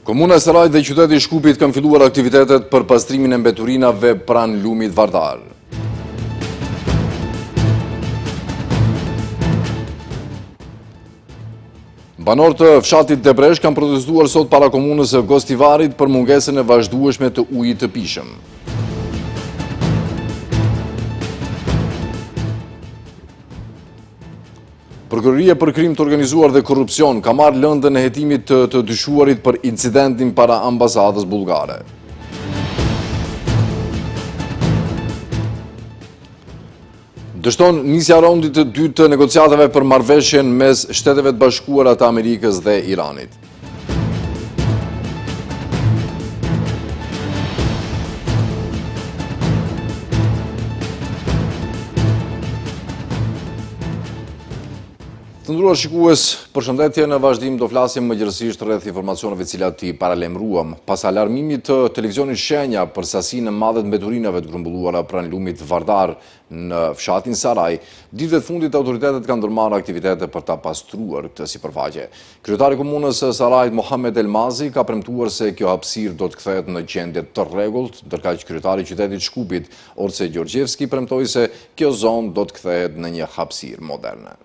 Komuna e Sarajit dhe qyteti i Shkupit kanë filluar aktivitetet për pastrimin e mbeturinave pranë lumit Vardar. Banorët të fshatit Debresh kanë protestuar sot para komunës së Gostivarit për mungesën e vazhdueshme të ujit të pishëm. Prokuroria për krim të organizuar dhe korrupsion ka marrë lëndën e hetimit të dyshuarit për incidentin para ambasadës bullgare. Dështon nisja raundit të dytë të negociatave për marrëveshjen mes Shteteve të Bashkuara të Amerikës dhe Iranit. Të nderuar shikues, përshëndetje, në vazhdim do flasim më gjërësisht rreth informacioneve të cilat i paralajmëruam. Pas alarmimit të televizionit Shenja për sasinë e madhe të mbeturinave të grumbulluara pranë lumit Vardar në fshatin Saraj, ditëve të fundit autoritetet kanë ndërmarrë aktivitete për ta pastruar këtë sipërfaqe. Kryetari i komunës së Sarajit Mohamed Elmazi ka premtuar se kjo hapësirë do të kthehet në gjendje të rregullt, ndërkaq kryetari i qytetit të Shkupit Orce Gjorgjevski premtoi se kjo zonë do të kthehet në një hapësirë moderne.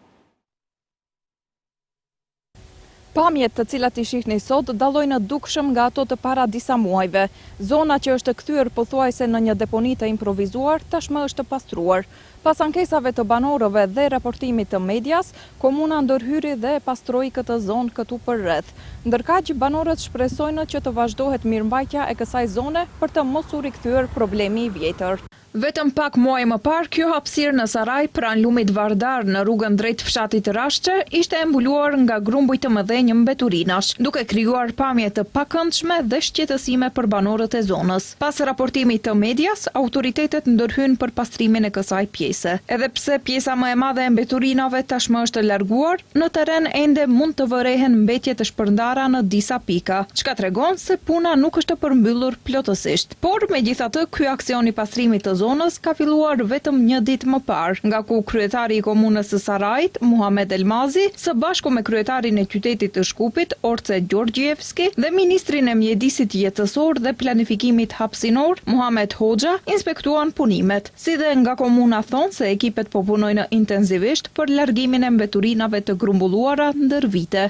Pamjet të cilat i shihni sot dallojnë dukshëm nga ato të para disa muajve. Zona që është kthyer pothuajse në një deponi të improvisuar tashmë është pastruar. Pas ankesave të banorëve dhe raportimit të medias, komuna ndërhyri dhe pastroi këtë zonë këtu përreth. Ndërkaq banorët shpresojnë që të vazhdohet mirëmbajtja e kësaj zone për të mos u rikthyer problemi i vjetër. Vetëm pak muaj më parë, kjo hapësirë në Saraj pranë lumit Vardar në rrugën drejt fshatit Rashçe ishte e mbuluar nga grumbuj të mëdhenj mbeturinash, duke krijuar pamje të pakëndshme dhe shqetësime për banorët e zonës. Pas raportimit të medias, autoritetet ndërhyn për pastrimin e kësaj pjese. Edhe pse pjesa më e madhe e mbeturinave tashmë është larguar, në terren ende mund të vërehen mbetje të shpërndara në disa pika, çka tregon se puna nuk është përmbyllur plotësisht. Por megjithatë, ky aksion i pastrimit të zonës ka filluar vetëm një ditë më parë, nga ku kryetari i komunës së Sarajit, Mohamed Elmazi, së bashku me kryetarin e qytetit të Shkupit, Orce Gjorgjevski, dhe ministrin e mjedisit jetësor dhe planifikimit hapësinor, Muhamet Hoxha, inspektuan punimet, si dhe nga komuna thonë se ekipet po punojnë intensivisht për largimin e mbeturinave të grumbulluara ndër vite.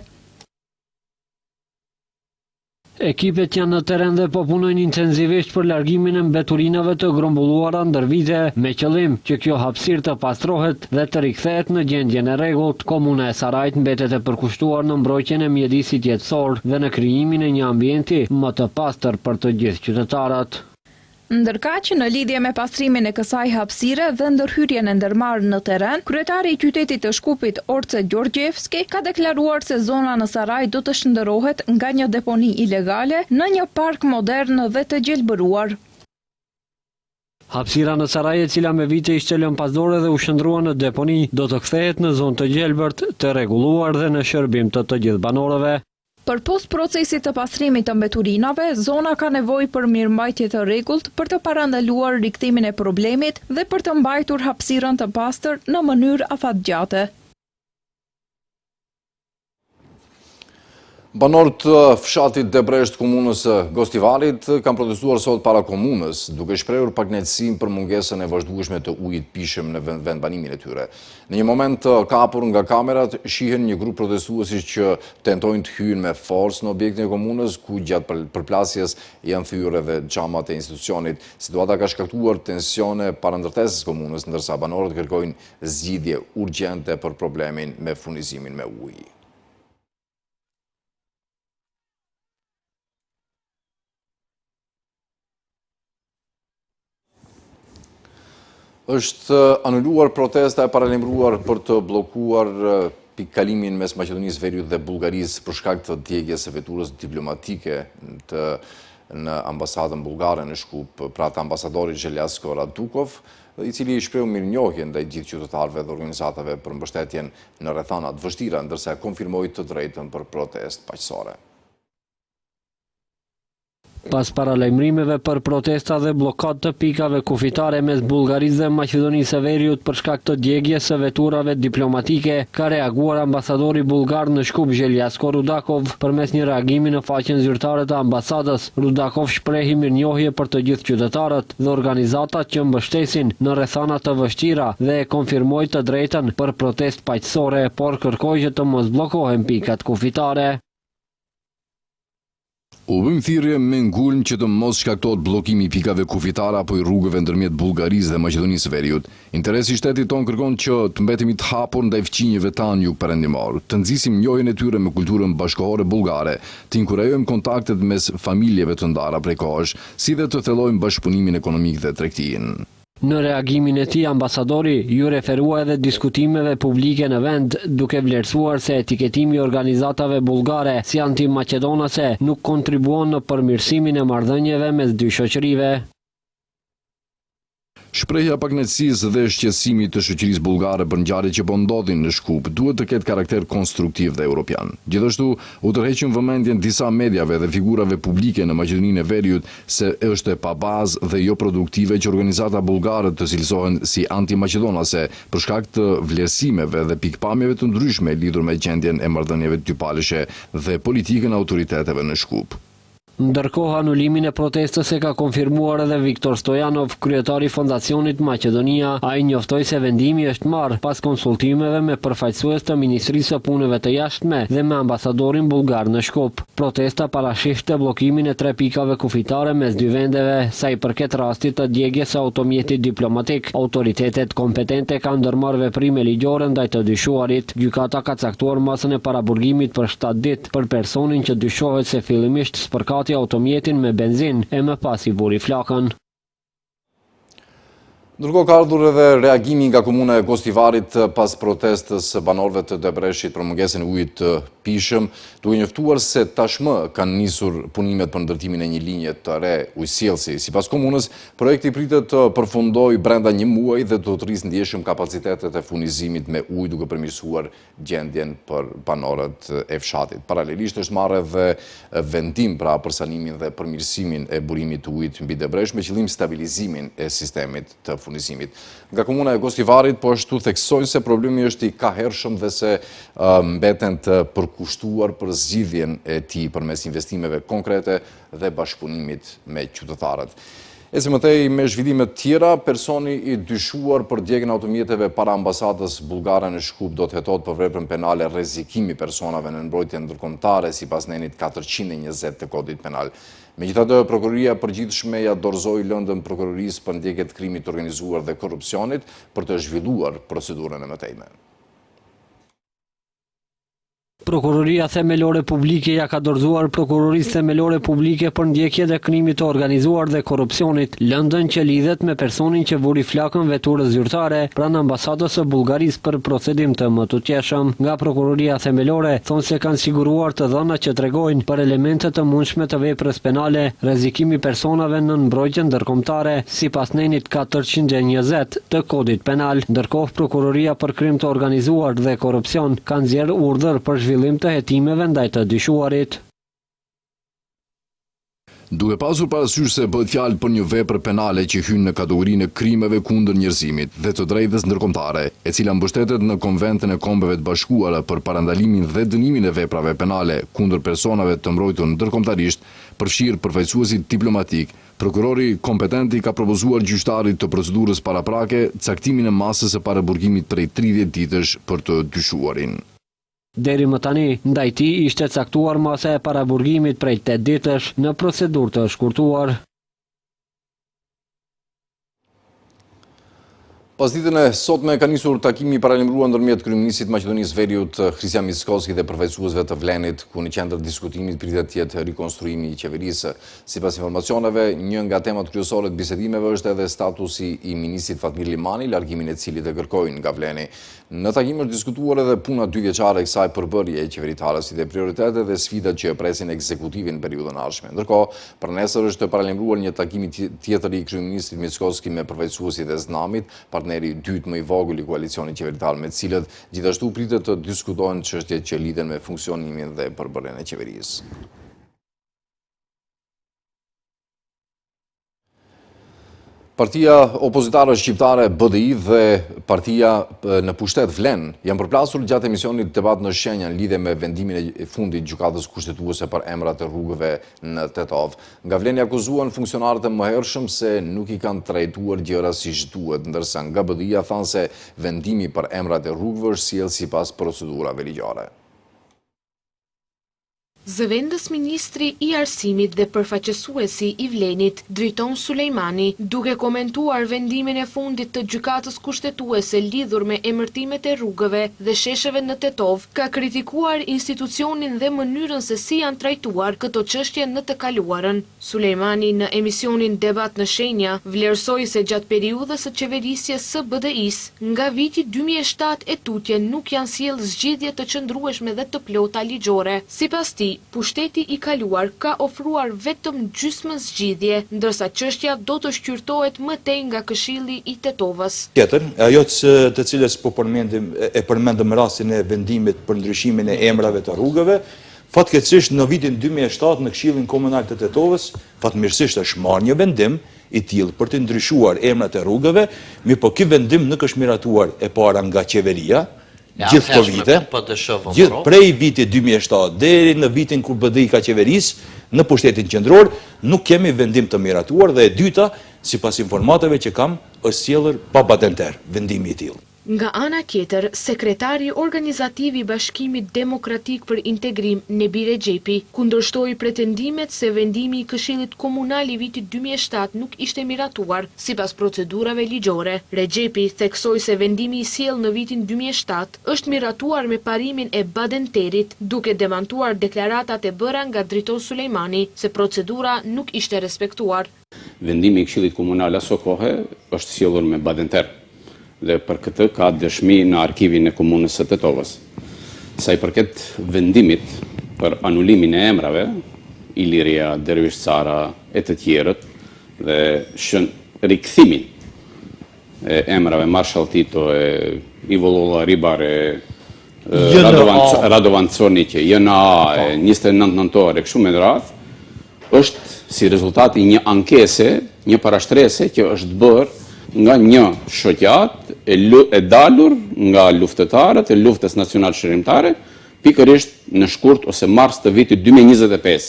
Ekipet janë në teren dhe po punojnë intensivisht për largimin e mbeturinave të grumbulluara ndër vite, me qëllim që kjo hapësirë të pastrohet dhe të rikthehet në gjendjen e rregullt. Komuna e Sarajit mbetet e përkushtuar në mbrojtjen e mjedisit jetësor dhe në krijimin e një ambienti më të pastër për të gjithë qytetarët. Ndërkaq, në lidhje me pastrimin e kësaj hapësire dhe ndërhyrjen e ndërmarrë në terren, kryetari i qytetit të Shkupit Orce Gjorgjevski ka deklaruar se zona në Saraj do të shndërrohet nga një deponi ilegale në një park modern dhe të gjelbëruar. Hapësira në Saraj, e cila me vite ishte lënë pasdore dhe u shndrua në deponi, do të kthehet në zonë të gjelbërt, të rregulluar dhe në shërbim të gjithë banorëve. Për post procesit të pastrimit të mbeturinave, zona ka nevojë për mirëmbajtje të rregullt për të parandaluar rikthimin e problemit dhe për të mbajtur hapësirën të pastër në mënyrë afatgjate. Banorët të fshatit Debresh të komunës së Gostivarit kanë protestuar sot para komunës, duke shprehur pakënaqësi për mungesën e vazhdueshme të ujit pishëm në vendbanimin e tyre. Në një moment të kapur nga kamerat, shihen një grup protestuesish që tentojnë të hyjnë me forcë në objektin e komunës, ku gjatë përplasjes janë thyer edhe xhamat e institucionit. Situata ka shkaktuar tensione para ndërtesës komunës, ndërsa banorët kërkojnë zgjidhje urgjente për problemin me furnizimin me ujë. Është anuluar protesta e paralajmëruar për të bllokuar pikëkalimin mes Maqedonisë Veriut dhe Bullgarisë për shkak të djegjes së veturës diplomatike në ambasadën bullgare në Shkup, pra të ambasadorit Xheljasko Radukov, i cili shprehu mirënjohje ndaj gjithë qytetarëve dhe organizatave për mbështetjen në rrethana të vështira, ndërsa konfirmoi të drejtën për protestë paqësore. Pas paralajmërimeve për protesta dhe bllokat të pikave kufitare mes Bullgarisë dhe Maqedonisë së Veriut për shkak të djegjes së veturave diplomatike, ka reaguar ambasadori bullgar në Shkup Zheljasko Rudakov përmes një reagimi në faqen zyrtare të ambasadës. Rudakov shprehi mirënjohje për të gjithë qytetarët dhe organizatat që mbështesin në rrethana të vështira dhe e konfirmoi të drejtën për protestë paqësore, por kërkoi që të mos bllokohen pikat kufitare. U bëm thirrje me ngulm që të mos shkaktohet bllokimi i pikave kufitare apo i rrugëve ndërmjet Bullgarisë dhe Maqedonisë së Veriut. Interesi i shtetit ton kërkon që të mbetemi të hapur ndaj fqinjeve tan jugperëndimor, të nxisim njohjen e tyre me kulturën bashkëkohore bullgare, të inkurajojmë kontaktet mes familjeve të ndara prej kohësh, si dhe të thellojmë bashkëpunimin ekonomik dhe tregtinë. Në reagimin e tij, ambasadori ju referua edhe diskutimeve publike në vend, duke vlerësuar se etiketimi i organizatave bullgare si antimaqedonase nuk kontribuon në përmirësimin e marrëdhënieve mes dy shoqërive. Shprehja pakënaqësisë dhe shqetësimit të shoqërisë bullgare për ngjarjet që po ndodhin në Shkup duhet të ketë karakter konstruktiv dhe europian. Gjithashtu, u tërheqën vëmendjen disa mediave dhe figurave publike në Maqedoninë e Veriut se është e pabazë dhe jo produktive që organizata bullgare të cilësohen si antimaqedonase për shkak të vlerësimeve dhe pikpamjeve të ndryshme lidhur me gjendjen e marrëdhënieve dypalëshe dhe politikën e autoriteteve në Shkup. Ndërkohë, anulimin e protestës e ka konfirmuar edhe Viktor Stojanov, kryetari i Fondacionit Maqedonia. Ai njoftoi se vendimi është marrë pas konsultimeve me përfaqësues të Ministrisë së Punëve të Jashtme dhe me ambasadorin bullgar në Shkup. Protesta parashishte bllokimin e 3 pikave kufitare mes dy vendeve. Sa i përket rastit të djegjes së automjetit diplomatik, autoritetet kompetente kanë ndërmarrë veprime ligjore ndaj të dyshuarit. Gjykata ka caktuar masën e paraburgimit për 7 ditë për personin që dyshohet se fillimisht spërkati automjetin me benzin e më pas i vuri flakën. Ndërkohë ka ardhur edhe reagimi nga komuna e Gostivarit pas protestës së banorëve të Debreshit për mungesën e ujit të pishëm, duke njoftuar se tashmë kanë nisur punimet për ndërtimin e një linje të re ujësjellsi. Sipas komunës, projekti pritet të përfundojë brenda një muaji dhe do të rrisë ndjeshëm kapacitetet e furnizimit me ujë duke përmirësuar gjendjen për banorët e fshatit. Paralelisht është marrë edhe vendim për sanimin dhe përmirësimin e burimit të ujit mbi Debresh me qëllim stabilizimin e sistemit të furnizimit. Nga komuna e Gostivarit po ashtu theksojnë se problemi është i kahershëm dhe se mbeten të përkushtuar për zgjidhjen e tij përmes investimeve konkrete dhe bashkëpunimit me qytetarët. Si mëtej me zhvillime të tjera, personi i dyshuar për djegjen e automjeteve para ambasadës bullgare në Shkup do të hetohet për veprën penale rrezikimi personave në mbrojtje ndërkombëtare sipas nenit 420 të kodit penal. Megjithatë, prokuroria e përgjithshme ja dorëzoi lëndën prokurorisë për ndjekje të krimit të organizuar dhe korrupsionit për të zhvilluar procedurën e mëtejme. Prokuroria Themelore Publike ja ka dorëzuar Prokurorisë Themelore Publike për ndjekje të krimit të organizuar dhe korrupsionit lëndën që lidhet me personin që vuri flakën veturës zyrtare pranë ambasadës së Bullgarisë për procedim të mëtutjeshëm. Nga Prokuroria Themelore thonë se kanë siguruar të dhëna që tregojnë për elemente të mundshme të veprës penale, rrezikimi personave në mbrojtje ndërkombëtare sipas nenit 420 të kodit penal. Ndërkohë, Prokuroria për krim të organizuar dhe korrupsion ka nxjerrë urdhër për zhvillim të hetimeve ndaj të dyshuarit. Duke pasur parasysh se bëhet fjalë për një vepër penale që hyn në kategorinë e krimeve kundër njerëzimit dhe të drejtës ndërkombëtare, e cila mbështetet në Konventin e Kombeve të Bashkuara për parandalimin dhe dënimin e veprave penale kundër personave të mbrojtur ndërkombëtarisht, përfshirë përfaqësuesit diplomatik, prokurori kompetenti ka propozuar gjyqtarit të procedurës paraprake caktimin e masës së paraburgimit prej 30 ditësh për të dyshuarin. Deri më tani, ndaj tij ishte caktuar masa e paraburgimit prej 8 ditësh në procedurë të shkurtuar. Pas ditën e sotme ka nisur takimi i paralajmëruar ndërmjet kryeministit Maqedonisë Veriut Hristian Mickoski dhe përfaqësuesve të Vlenit, ku në qendër diskutimit pritet të jetë rikonstruimi i qeverisë. Sipas informacioneve, një nga temat kryesore të bisedimeve është edhe statusi i ministrit Fatmir Limani, largimin e cilit e kërkojnë nga Vleni. Në takim është diskutuar edhe puna 2 vjeçare e kësaj përbërje qeveritare, si dhe prioritetet dhe sfidat që e presin ekzekutivin në periudhën e ardhshme. Ndërkohë, për nesër është paralajmëruar një takim tjetër i kryeministrit Mickoski me përfaqësuesit e Znamit, partneri i dytë më i vogël i koalicionit qeveritar, me të cilët gjithashtu pritet të diskutohen çështjet që lidhen me funksionimin dhe përbërjen e qeverisë. Partia opozitare shqiptare BDI dhe partia në pushtet Vlen janë përplasur gjatë emisionit debat në shenja në lidhje me vendimin e fundit gjykatës kushtetuese për emrat e rrugëve në Tetov. Nga Vlen i akuzuan funksionarët e mëhershëm se nuk i kanë trajtuar gjëra siç duhet, ndërsa nga BDI-ja thanë se vendimi për emrat e rrugëve është sjellë sipas procedurave ligjore. Zëvendës ministri i arsimit dhe përfaqësuesi i Vlenit, Driton Sulejmani, duke komentuar vendimin e fundit të gjykatës kushtetuese lidhur me emërtimet e rrugëve dhe shesheve në Tetov, ka kritikuar institucionin dhe mënyrën se si janë trajtuar këto çështje në të kaluarën. Sulejmani në emisionin Debat në Shenja vlerësoi se gjatë periudhës së qeverisjes së BDI-s, nga viti 2007 e tutje nuk janë sjellë zgjidhje të qëndrueshme dhe të plota ligjore. Sipas tij, pushteti i kaluar ka ofruar vetëm gjysmën zgjidhje, ndërsa çështja do të shqyrtohet më tej nga Këshilli i Tetovës. Tjetër, ajo të cilës po përmendëm rastin e vendimit për ndryshimin e emrave të rrugëve, fatkeqësisht në vitin 2007 në Këshillin Komunal të Tetovës, fatmirësisht është marrë një vendim i tillë për të ndryshuar emrat e rrugëve, mirëpo ky vendim nuk është miratuar e para nga qeveria. Gjithë këto vite, prej vitit 2007 deri në vitin kur BDI ka qeverisë në pushtetin qendror, nuk kemi vendim të miratuar dhe e dyta, sipas informatave që kam, është sjellur pa patenter vendimi i tillë. Nga ana tjetër, sekretari organizativ i Bashkimit Demokratik për Integrim, Nebi Rexhepi, kundërshtoi pretendimet se vendimi i Këshillit Komunal i vitit 2007 nuk ishte miratuar sipas procedurave ligjore. Rexhepi theksoi se vendimi i sjellë në vitin 2007 është miratuar me parimin e badenterit, duke demantuar deklaratat e bëra nga Driton Sulejmani se procedura nuk ishte respektuar. Vendimi i Këshillit Komunal aso kohe është sjellur me badenter. Dhe për këtë ka dëshmi në arkivin e komunës së Tetovës. Sa i përket vendimit për anulimin e emrave, Iliria, Dervish Sara e të tjerët, dhe rikthimin e emrave Marshall Tito, Ivo Lolla Ribar, Radovan Corniqe, JNA, 29 nëntor e kështu me radhë, është si rezultati një ankese, një parashtrese që është bërë nga një shoqat e dalur nga luftetarët e luftës nacional shërimtare, pikërisht në shkurt ose mars të vitit 2025.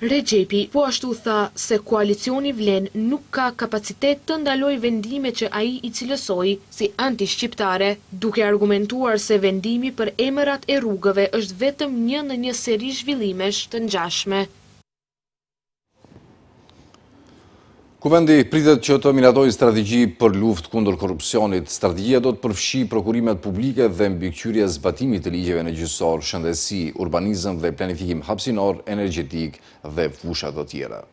Rexhepi po ashtu tha se koalicioni Vlen nuk ka kapacitet të ndalojë vendime që ai i cilësoi si anti-shqiptare, duke argumentuar se vendimi për emërat e rrugëve është vetëm një në një seri zhvillimesh të ngjashme. Kuvendi pritet që të miratojë strategji për luftë kundër korrupsionit. Strategjia do të përfshi prokurimet publike dhe mbikëqyrje zbatimit të ligjeve në gjyqësor, shëndetësi, urbanizëm dhe planifikim hapësinor, energjetik dhe fusha të tjera.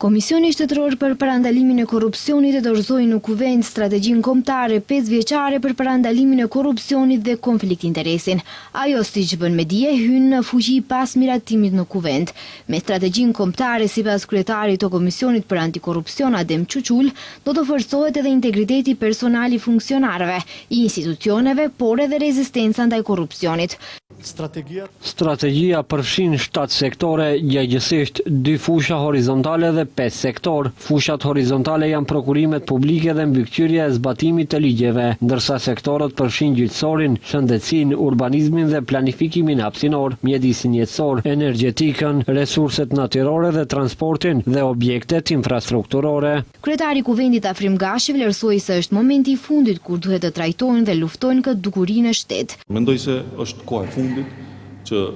Komisioni Shtetëror për Parandalimin e Korrupsionit e dorëzoi në Kuvend strategjinë kombëtare 5 vjeçare për parandalimin e korrupsionit dhe konflikt interesin. Ajo, siç bën me dije, hyn në fuqi pas miratimit në Kuvend. Me strategjinë kombëtare, sipas kryetarit të Komisionit për Antikorrupsion Adem Çuçul, do të forcohet edhe integriteti personal i funksionarëve, i institucioneve, por edhe rezistenca ndaj korrupsionit. Strategjia përfshin 7 sektore, gjëgjësisht 2 fusha horizontale dhe 5 sektor. Fushat horizontale janë prokurimet publike dhe mbikëqyrja e zbatimit të ligjeve, ndërsa sektorët përfshin gjyqësorin, shëndetësinë, urbanizmin dhe planifikimin hapësinor, mjedisin jetësor, energjetikën, resurset natyrore dhe transportin dhe objektet infrastrukturore. Kryetari i Kuvendit Afrim Gashi vlerësoi se është momenti i fundit kur duhet të trajtojnë dhe luftojnë këtë dukuri në shtet. Mendoj se është koha e fundit që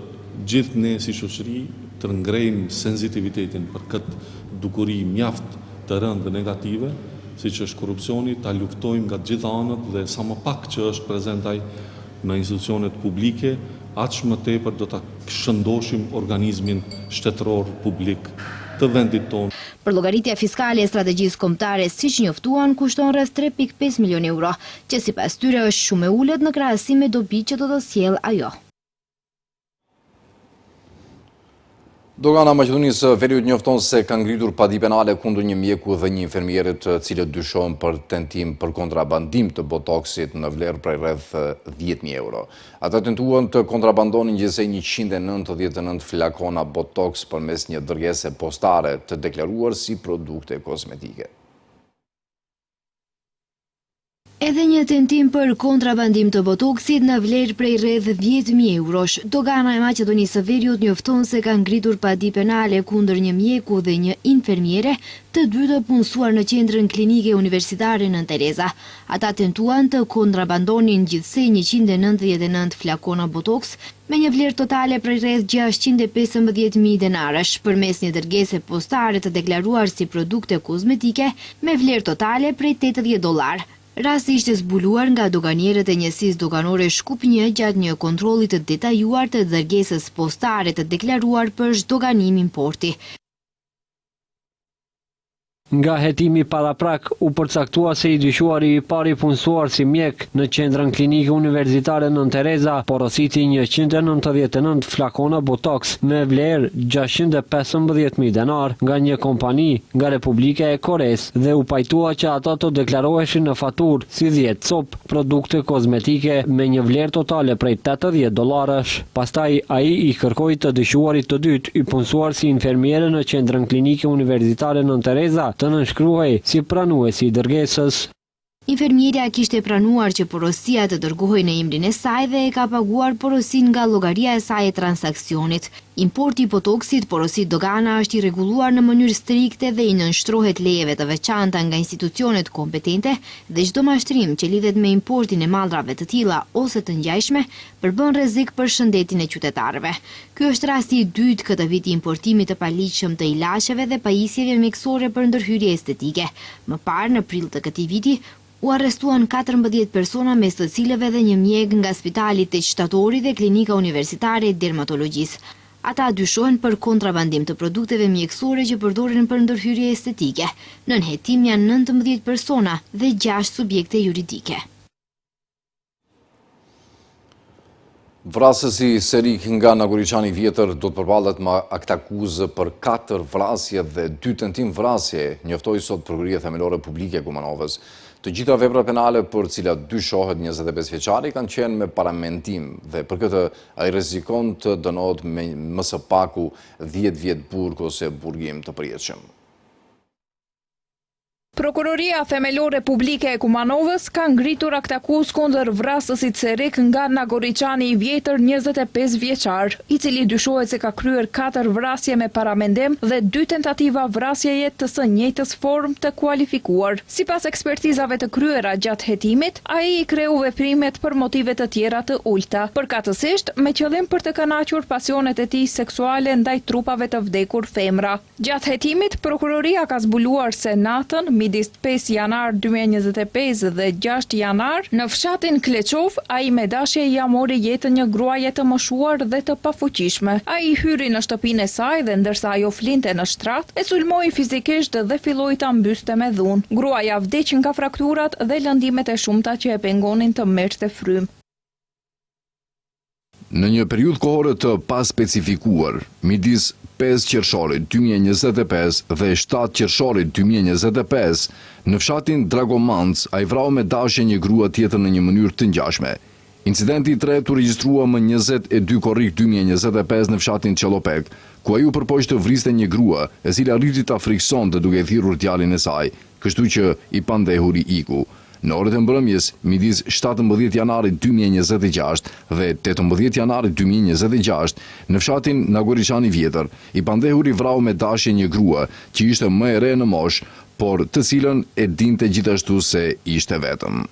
gjithë ne si shoqëri të ngrejmë sensitivitetin për këtë dukuri mjaft të rëndë dhe negative, siç është korrupsioni, ta luftojmë nga gjitha anët dhe sa më pak që është prezentaj në institucionet publike, aq më tepër do ta shëndoshim organizmin shtetëror publik të vendit tonë. Për llogaritja fiskale e strategjisë kombëtare, siç njoftuan, kushton rreth 3.5 milion euro, që sipas tyre është shumë e ulët në krahasim me dobit që do të sjellë ajo. Dogana Maqedonisë Veriut njofton se ka ngritur padi penale kundër një mjeku dhe një infermierit të cilët dyshohen për tentim për kontrabandim të botoksit në vlerë prej rreth 10.000 euro. Ata tentuan të kontrabandonin gjithsej 199 flakona botoks përmes një dërgese postare të deklaruar si produkte kozmetike. Edhe një tentim për kontrabandim të botoksit në vlerë prej rreth 10.000 eurosh. Dogana e Maqedonisë së Veriut njofton se ka ngritur padi penale kundër një mjeku dhe një infermiere, të dy të punësuar në qendrën klinike universitare Nën Tereza. Ata tentuan të kontrabandonin gjithsej 199 flakona botoks me një vlerë totale prej rreth 615.000 denarësh përmes një dërgese postare të deklaruar si produkte kozmetike me vlerë totale prej $80. Rasti ishte zbuluar nga doganierët e njësisë doganore Shkup 1 gjatë një kontrolli të detajuar të dërgesës postare të deklaruar për zdoganim importi. Nga hetimi paraprak u përcaktua se i dyshuari i pari punësuar si mjek në qendrën klinike universitare Nën Tereza porositi 199 flakona botoks me vlerë 615.000 denar nga një kompani nga Republika e Kores dhe u pajtua që ata të deklaroheshin në faturë si 10 copë produkte kozmetike me një vlerë totale prej $80. Pastaj ai i kërkoi të dyshuarit të dytë i punësuar si infermiere në qendrën klinike universitare Nën Tereza të nënshkruhej si pranuesi i dërgesës. Infermierja kishte pranuar që porosia të dërgohej në emrin e saj dhe e ka paguar porosin nga llogaria e saj e transaksionit. Importi i botoksit, porosit dogana, është i rregulluar në mënyrë strikte dhe i nënshtrohet lejeve të veçanta nga institucionet kompetente dhe çdo mashtrim që lidhet me importin e mallrave të tilla ose të ngjajshme përbën rrezik për shëndetin e qytetarëve. Ky është rasti i dytë këtë vit i importimit të paligjshëm të ilaçeve dhe pajisjeve mjekësore për ndërhyrje estetike. Më parë në prill të këtij viti u arrestuan 14 persona mes të cilëve dhe një mjek nga Spitali Teq Shtatori dhe Klinika Universitare e Dermatologjisë. Ata dyshohen për kontrabandim të produkteve mjekësore që përdoren për ndërhyrje estetike. Nën hetim janë 19 persona dhe 6 subjekte juridike. Vrasësi Serik nga Nagoriçani Vjetër do të përballet me akt akuzë për 4 vrasje dhe 2 tentim vrasje, njoftoi sot Prokuroria Themelore Publike e Kumanovës. Të gjitha veprat penale për cilat dyshohet 25 vjeçari kanë qenë me paramendim dhe për këtë ai rrezikon të dënohet me më së paku 10 vjet burg ose burgim të përjetshëm. Prokuroria Themelore Publike e Kumanovës ka ngritur akt akuzë kundër vrasësit Serik nga Nagoriçani i Vjetër 25 vjeçar, i cili dyshohet se ka kryer 4 vrasje me paramendim dhe 2 tentativa vrasjeje të së njëjtës formë të kualifikuar. Sipas ekspertizave të kryera gjatë hetimit, ai i kreu veprimet për motive të tjera të ulta, përkatësisht me qëllim për të kënaqur pasionet e tij seksuale ndaj trupave të vdekur femra. Gjatë hetimit, prokuroria ka zbuluar se natën midis 5 janar 2025 dhe 6 janar, në fshatin Kleqov, ai me dashje ia mori jetën një gruaje të moshuar dhe të pafuqishme. Ai hyri në shtëpinë e saj dhe ndërsa ajo flinte në shtrat, e sulmoi fizikisht dhe filloi ta mbyste me dhunë. Gruaja vdiq nga frakturat dhe lëndimet e shumta që e pengonin të merrte frym. Në një periudhë kohore të paspecifikuar, midis 5 qershorit 2025 dhe 7 qershorit 2025, në fshatin Dragomanc, ai vrau me dashje një grua tjetër në një mënyrë të ngjashme. Incidenti i tretë u regjistrua më 22 korrik 2025 në fshatin Qellopek, ku ai u përpoq të vriste një grua, e cila arriti ta friksonte duke i thirrur djalin e saj, kështu që i pandehuri iku. Në orët e mbrëmjes, midis 17 janarit 2026 dhe 18 janarit 2026, në fshatin Nagoriçani Vjetër, i pandehuri vrau me dashje një grua që ishte më e re në moshë, por të cilën e dinte gjithashtu se ishte vetëm.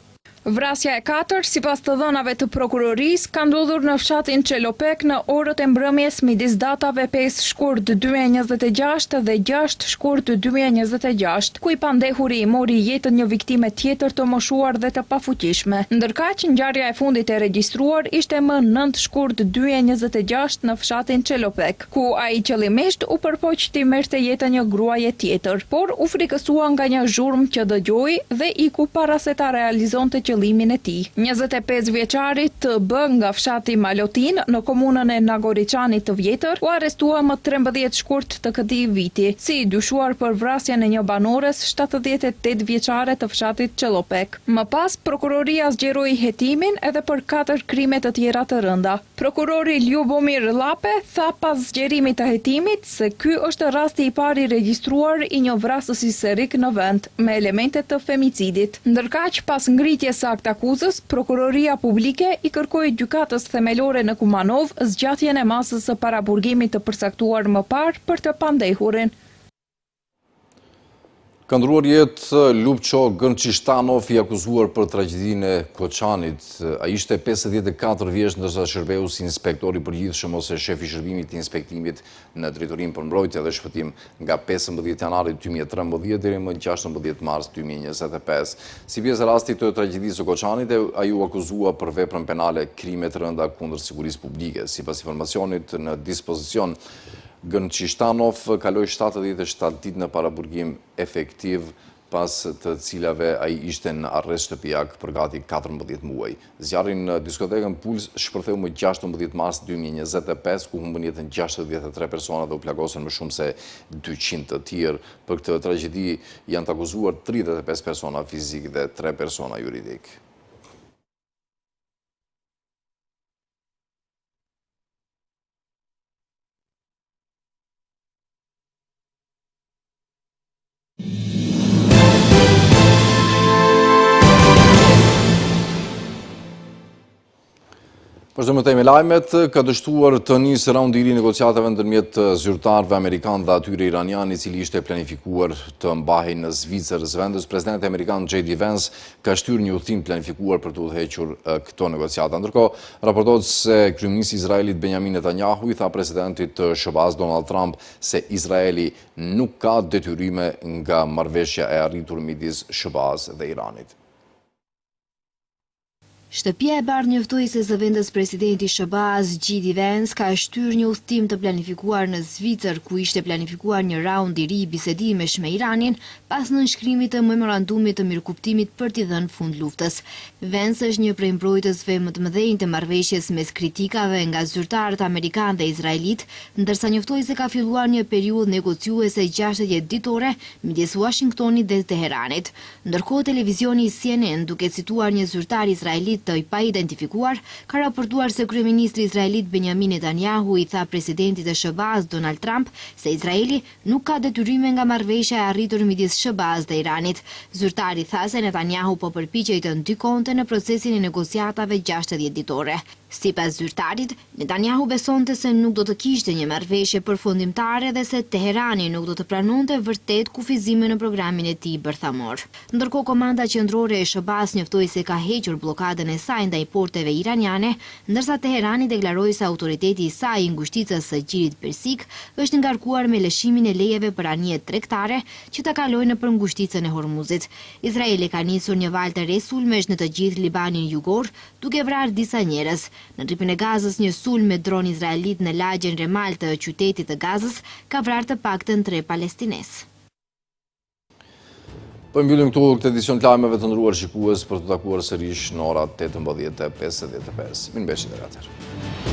Vrasja e 4, sipas të dhënave të prokurorisë, ka ndodhur në fshatin Qellopek në orët e mbrëmjes midis datave 5 shkurt 2026 dhe 6 shkurt 2026, ku i pandehuri i mori jetën një viktime tjetër të moshuar dhe të pafuqishme. Ndërkaq, ngjarja e fundit e regjistruar ishte më 9 shkurt 2026 në fshatin Qellopek, ku ai qëllimisht u përpoq të merrte jetën një gruaje tjetër, por u frikësua nga një zhurmë që dëgjoi dhe iku para se ta realizonte qëllimin e tij. 25 vjeçari TB nga fshati Malotin në komunën e Nagoriçanit të Vjetër u arrestua më 13 shkurt të këtij viti, si i dyshuar për vrasjen e një banores 78 vjeçare të fshatit Çellopek. Më pas, prokuroria zgjeroi hetimin edhe për 4 krime të tjera të rënda. Prokurori Ljubomir Llape tha pas zgjerimit të hetimit se ky është rasti i parë i regjistruar i një vrasësi serik në vend me elemente të femicidit. Ndërkaq, pas ngritjes së aktakuzës, prokuroria publike i kërkoi gjykatës themelore në Kumanov zgjatjen e masës së paraburgimit të përcaktuar më parë për të pandehurin. Ka ndruar jetë Lupço Gërnçishtanov i akuzuar për tragjedinë e Koçanit. Ai ishte 54 vjeç ndërsa shërbeu si inspektor i përgjithshëm ose shef i shërbimit të inspektimit në Drejtorinë për Mbrojtje dhe Shpëtim nga 15 janarit 2013 deri më 16 mars 2025. Si pjesë e rastit të tragjedisë së Koçanit, ai u akuzua për veprën penale krime të rënda kundër sigurisë publike. Sipas informacionit në dispozicion, Gërnçishtanov kaloi 77 ditë në paraburgim efektiv, pas të cilave ai ishte në arrest shtëpiak për gati 14 muaj. Zjarri në diskotekën Puls shpërtheu më 16 mars 2025, ku humbën jetën 63 persona dhe u plagosën më shumë se 200 të tjerë. Për këtë tragjedi janë të akuzuar 35 persona fizik dhe 3 persona juridik. Për të më temi lajmet, ka dështuar të nisë raundi i ri negociatave ndërmjet zyrtarëve amerikanë dhe atyre iranian, i cili ishte planifikuar të mbahej në Zvicër. Zëvendës presidenti amerikan J.D. Vance ka shtyrë një udhëtim planifikuar për të udhëhequr këto negociata. Ndërkohë, raportohet se kryeministri i Izraelit Benjamin Netanyahu i tha presidentit të SBA-s Donald Trump se Izraeli nuk ka detyrime nga marrëveshja e arritur midis SBA-s dhe Iranit. Shtëpia e bardhë njoftoi se zëvendës presidenti SBA-s J.D. Vance ka shtyrë një udhëtim të planifikuar në Zvicër, ku ishte planifikuar një raund i ri bisedimesh me Iranin pas nënshkrimit të memorandumit të mirëkuptimit për t'i dhënë fund luftës. Vance është një prej mbrojtësve më të mëdhenj të marrëveshjes mes kritikave nga zyrtarët amerikan dhe izraelit, ndërsa njoftoi se ka filluar një periudhë negociuese 60 ditore midis Washingtonit dhe Teheranit. Ndërkohë, televizioni CNN, duke cituar një zyrtar izraelit të i pa identifikuar, ka raportuar se kryeministri izraelit Benjamin Netanyahu i tha presidentit të SBA-s Donald Trump se Izraeli nuk ka detyrime nga marrëveshja e arritur midis SBA-s dhe Iranit. Zyrtari tha se Netanyahu po përpiqej të ndikonte në procesin e negociatave 60 ditore. Sipas zyrtarit, Netanyahu besonte se nuk do të kishte një marrëveshje përfundimtare dhe se Teherani nuk do të pranonte vërtet kufizimin në programin e tij bërthamor. Ndërkohë, komanda qendrore e SBA-s njoftoi se ka hequr bllokadën e saj ndaj porteve iraniane, ndërsa Teherani deklaroi se autoriteti i saj i ngushticës së Gjirit Persik është ngarkuar me lëshimin e lejeve për anije tregtare që ta kalojnë nëpër ngushticën e Hormuzit. Izraeli ka nisur një valë të re sulmesh në të gjithë Libanin jugor, duke vrarë disa njerëz. Në rripin e Gazës, një sulm me dron izraelit në lagjen Remal të qytetit të Gazës ka vrarë të paktën 3 palestinesë. Po mbyllim këtu këtë edicion të lajmeve të nderuar shikues, për të takuar sërish në orat 18:55. Mirëmbëjtje deri atëherë.